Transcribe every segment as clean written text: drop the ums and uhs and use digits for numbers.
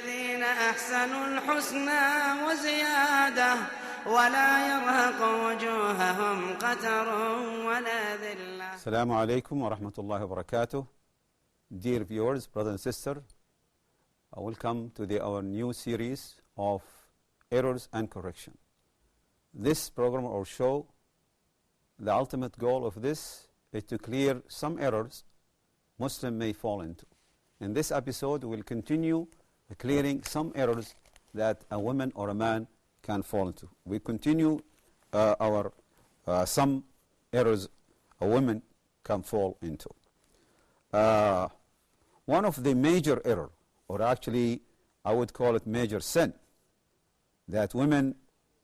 للذين أحسنوا الحسنى وزيادة ولا يرهق وجوههم قتر ولا ذلة. Assalamu alaikum wa rahmatullahi wa barakatuh. Dear viewers, brothers and sisters, welcome to our new series of errors and correction. This program or show, the ultimate goal of this is to clear some errors Muslim may fall into. In this episode, we'll continue clearing some errors that a woman or a man can fall into. We continue some errors a woman can fall into. One of the major error, or actually I would call it major sin, that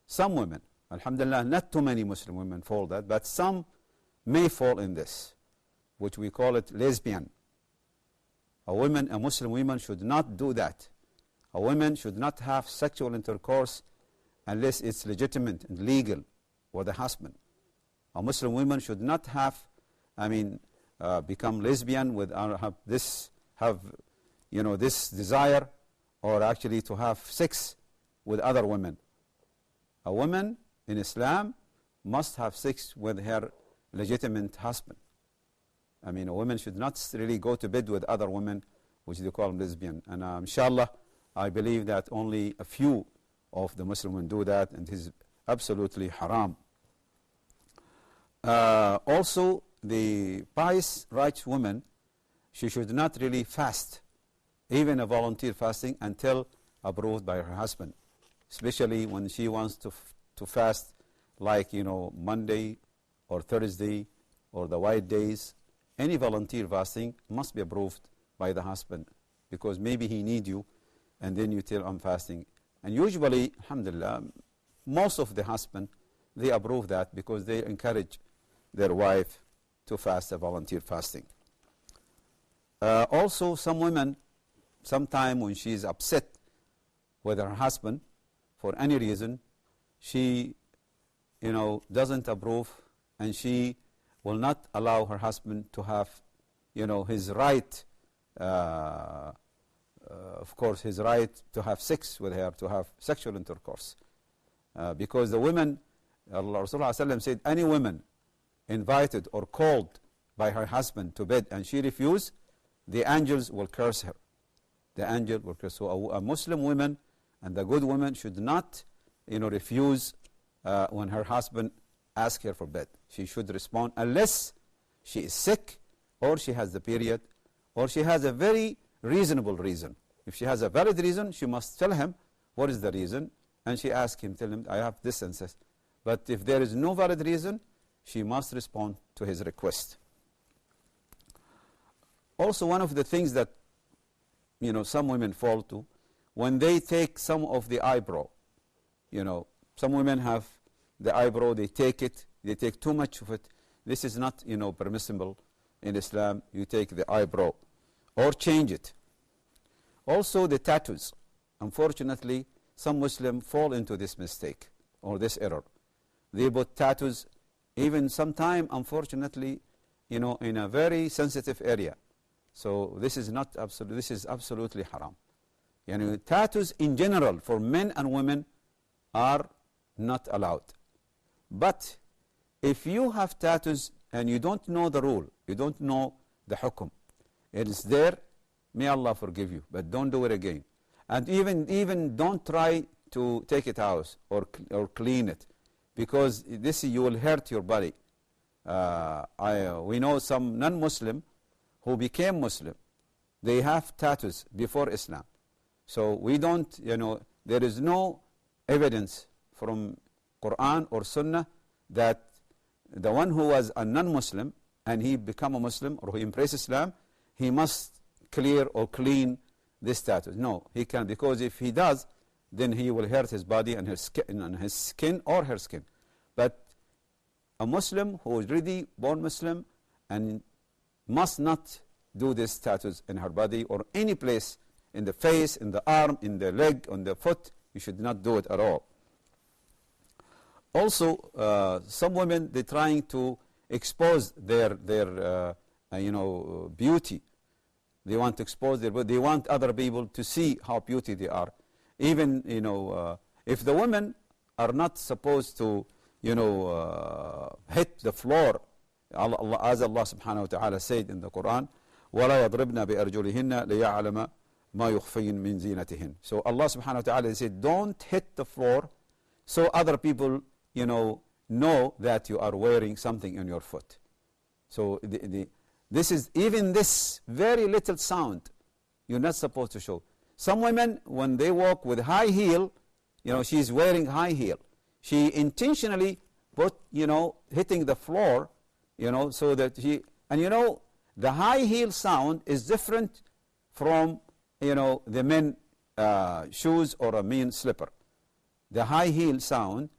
some women, alhamdulillah, not too many Muslim women fall that, but some may fall in this, which we call it lesbian. A Muslim woman should not do that. A woman should not have sexual intercourse unless it's legitimate and legal with the husband. A Muslim woman should not become lesbian with this desire, or actually to have sex with other women. A woman in Islam must have sex with her legitimate husband. A woman should not really go to bed with other women, which they call lesbian. And inshallah, I believe that only a few of the Muslim women do that, and it is absolutely haram. Also, the pious, righteous woman, she should not really fast, even a volunteer fasting, until approved by her husband, especially when she wants to fast, like Monday or Thursday or the white days. Any volunteer fasting must be approved by the husband, because maybe he needs you, and then you tell I'm fasting. And usually, alhamdulillah, most of the husband, they approve that because they encourage their wife to fast a volunteer fasting. Also, some women, sometime when she is upset with her husband for any reason, she doesn't approve, and she will not allow her husband to have his right, of course, his right to have sex with her, to have sexual intercourse. Because the women, Rasulullah said, any woman invited or called by her husband to bed and she refused, the angels will curse her. The angel will curse her. So a Muslim woman and the good woman should not refuse when her husband asks her for bed. She should respond, unless she is sick, or she has the period, or she has a very reasonable reason. If she has a valid reason, she must tell him what is the reason, and she asks him, tell him, I have this and this. But if there is no valid reason, she must respond to his request. Also, one of the things that some women fall to, when they take some of the eyebrow, some women have the eyebrow, they take too much of it. This is not permissible in Islam. You take the eyebrow or change it. Also, the tattoos. Unfortunately, some Muslims fall into this mistake or this error. They put tattoos, even sometime, unfortunately, in a very sensitive area. So this is absolutely haram. Tattoos in general for men and women are not allowed. But if you have tattoos and you don't know the rule, you don't know the hukum, it is there, may Allah forgive you, but don't do it again. And even don't try to take it out or clean it, because this you will hurt your body. We know some non-Muslim who became Muslim. They have tattoos before Islam. So we don't, there is no evidence from Quran or Sunnah that the one who was a non-Muslim and he become a Muslim or he embrace Islam, he must clear or clean this status. No, he can, because if he does, then he will hurt his body and his skin or her skin. But a Muslim who is really born Muslim and must not do this status in her body or any place, in the face, in the arm, in the leg, on the foot, you should not do it at all. Also, some women, they're trying to expose their beauty They want to expose their body. They want other people to see how beautiful they are. Even, if the women are not supposed to, hit the floor, as Allah subhanahu wa ta'ala said in the Quran, وَلَا يَضْرِبْنَا بِأَرْجُلِهِنَّ لِيَعْلَمَ مَا يُخْفِينَ مِنْ زِينَتِهِنَّ. So Allah subhanahu wa ta'ala said, don't hit the floor so other people, know that you are wearing something on your foot. So this is, even this very little sound, you're not supposed to show. Some women, when they walk with high heel, she's wearing high heel. She intentionally put, hitting the floor, so that and the high heel sound is different from, the men shoes or a men slipper. The high heel sound,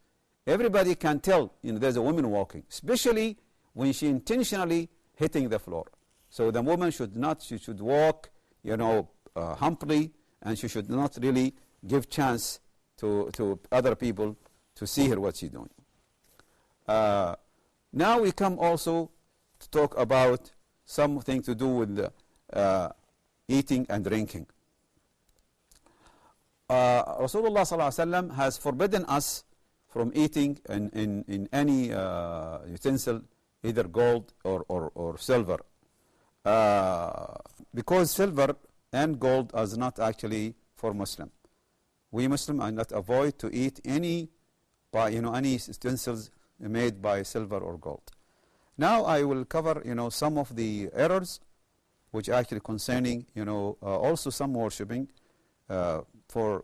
everybody can tell, there's a woman walking, especially when she intentionally hitting the floor. So the woman should not, she should walk, humbly, and she should not really give chance to other people to see her what she's doing. Now we come also to talk about something to do with eating and drinking. Rasulullah sallallahu alaihi wasallam has forbidden us from eating in any utensil, either gold or silver, because silver and gold is not actually for Muslim. We Muslim are not avoid to eat any utensils made by silver or gold. Now I will cover some of the errors which are actually concerning also some worshipping for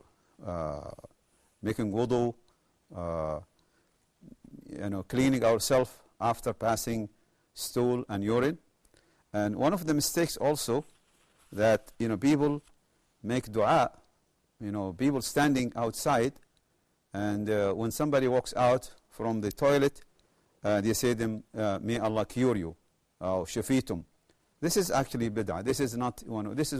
making wudu, cleaning ourselves after passing stool and urine. And one of the mistakes also that people make dua, people standing outside, and when somebody walks out from the toilet, they say them, may Allah cure you, shafitum. This is actually bid'ah. This is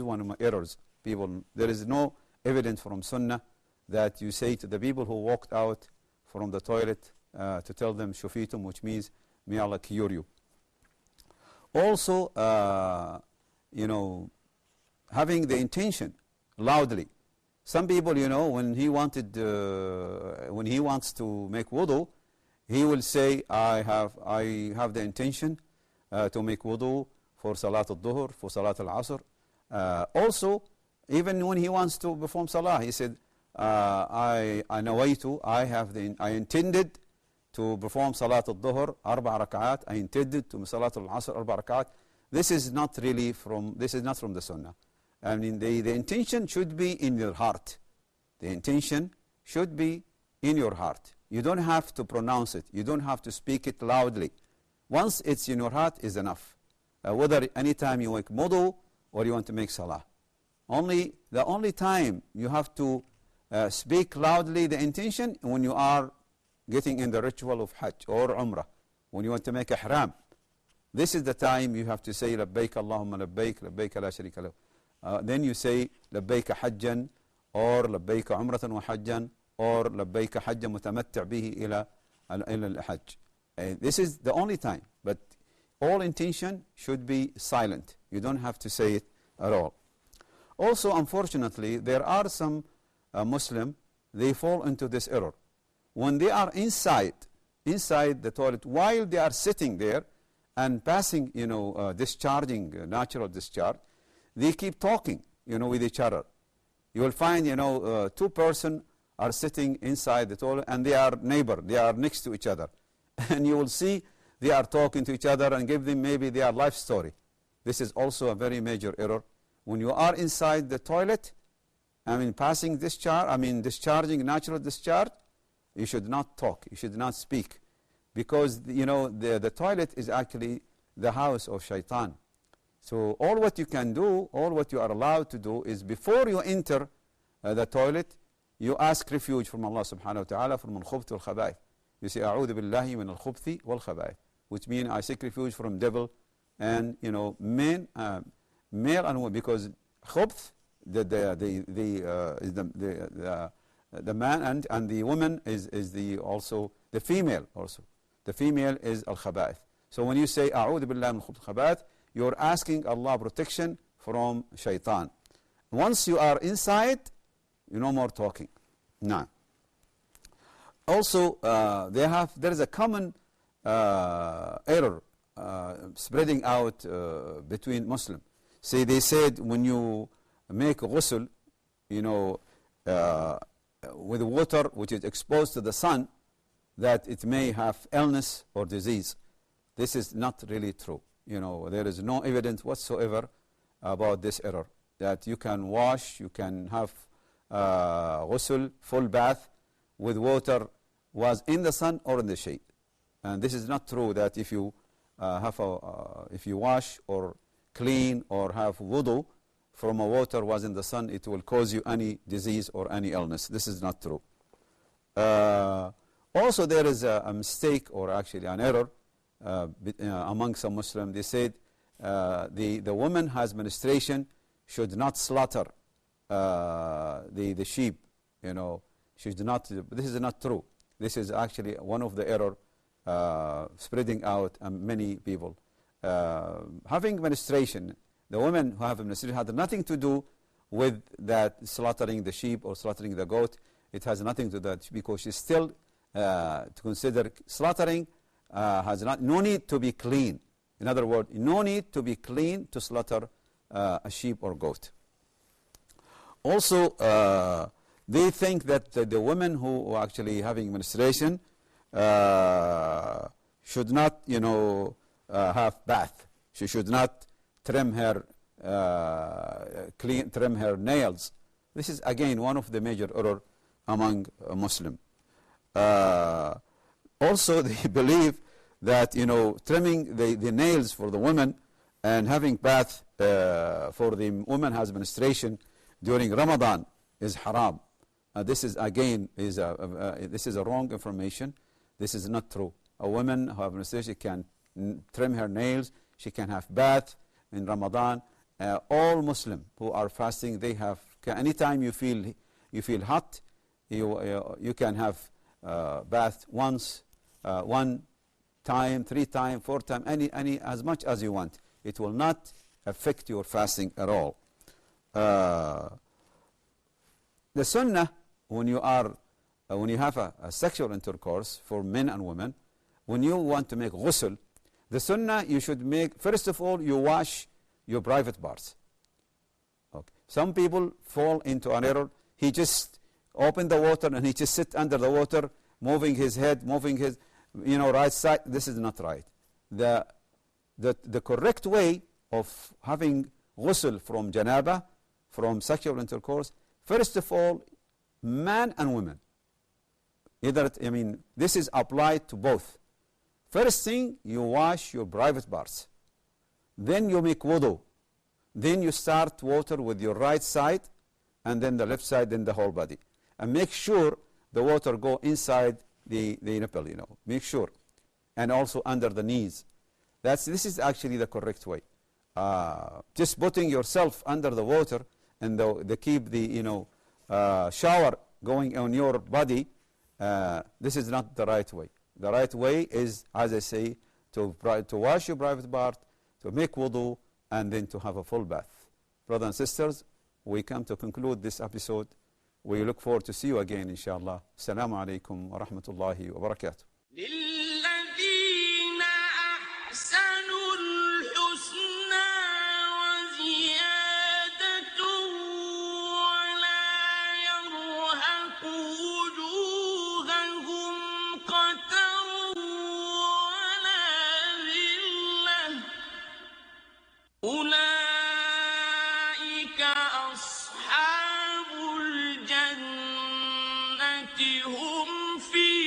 one of my errors. People, there is no evidence from Sunnah that you say to the people who walked out from the toilet to tell them shafitum, which means may Allah cure you. Also, having the intention loudly. Some people, when he wants to make wudu, he will say, I have the intention to make wudu for Salat al-Dhuhr, for Salat al-Asr. Also, even when he wants to perform Salah, he said, I intended to perform Salat al-Dhuhr, 4 rak'at. I intended to Salat al-Asr, 4 rak'at. This is not from the Sunnah. I mean, the intention should be in your heart. The intention should be in your heart. You don't have to pronounce it. You don't have to speak it loudly. Once it's in your heart is enough. Whether anytime you make wudu or you want to make salah. The only time you have to speak loudly the intention when you are getting in the ritual of Hajj or Umrah, when you want to make ihram. This is the time you have to say labbaik Allahumma labbaik, labbaik la sharika lahu. Then you say labbaik hajjan or labbaik umratan wa hajjan or labbaik hajjan mutamatta' bihi ila al-hajj. This is the only time, but all intention should be silent. You don't have to say it at all. Also, unfortunately, there are some Muslim, they fall into this error. When they are inside the toilet, while they are sitting there and passing, discharging, natural discharge, they keep talking, with each other. You will find, 2 persons are sitting inside the toilet and they are neighbor, they are next to each other. And you will see they are talking to each other and give them maybe their life story. This is also a very major error. When you are inside the toilet, discharging natural discharge, you should not talk, you should not speak. Because, the toilet is actually the house of shaitan. So all what you can do, all what you are allowed to do is before you enter the toilet, you ask refuge from Allah subhanahu wa ta'ala from al-khubth wal-khaba'ith. You say, a'udhu billahi min al-khubthi wal-khaba'ith, which means I seek refuge from devil and, male and women, because khubth, the man and the woman is also the female also. The female is al-khaba'ith. So when you say a'udhu billahi min al-khubth wal-khaba'ith, you're asking Allah protection from shaitan. Once you are inside, no more talking. No. Also, there is a common error spreading out between Muslims. See, they said when you make ghusl, with water which is exposed to the sun, that it may have illness or disease. This is not really true. There is no evidence whatsoever about this error, that you can wash, you can have ghusl, full bath, with water was in the sun or in the shade. And this is not true, that if you if you wash or clean or have wudu from a water was in the sun, it will cause you any disease or any illness. This is not true. Also, there is a mistake, or actually an error among some Muslims. They said the woman who has menstruation should not slaughter the sheep. She should not. This is not true. This is actually one of the error spreading out many people. Having menstruation, the women who have menstruation had nothing to do with that slaughtering the sheep or slaughtering the goat. It has nothing to do with that, because she's still to consider slaughtering has no need to be clean. In other words, no need to be clean to slaughter a sheep or goat. Also, they think that the women who are actually having menstruation should not, have bath. She should not trim her nails. This is again one of the major error among Muslims. Also, they believe that trimming the nails for the woman and having bath for the woman has menstruation during Ramadan is haram. This is again this is a wrong information. This is not true. A woman who has menstruation can trim her nails. She can have bath in Ramadan. All Muslims who are fasting, they have anytime you feel hot, you can have bath once, one time, 3 times, 4 times, any as much as you want. It will not affect your fasting at all. The sunnah, when you have a sexual intercourse for men and women, when you want to make ghusl, the sunnah you should make, first of all, you wash your private parts. Okay. Some people fall into an error. He just open the water and he just sit under the water, moving his head, moving his right side. This is not right. The correct way of having ghusl from janaba, from sexual intercourse, first of all, man and women. This is applied to both. First thing, you wash your private parts. Then you make wudu. Then you start water with your right side, and then the left side, then the whole body. And make sure the water go inside the nipple, Make sure. And also under the knees. This is actually the correct way. Just putting yourself under the water and keep the shower going on your body, this is not the right way. The right way is, as I say, to wash your private part, to make wudu, and then to have a full bath. Brothers and sisters, we come to conclude this episode. We look forward to see you again, inshallah. Assalamu alaikum wa rahmatullahi wa barakatuh. أولئك أصحاب الجنة هم فيها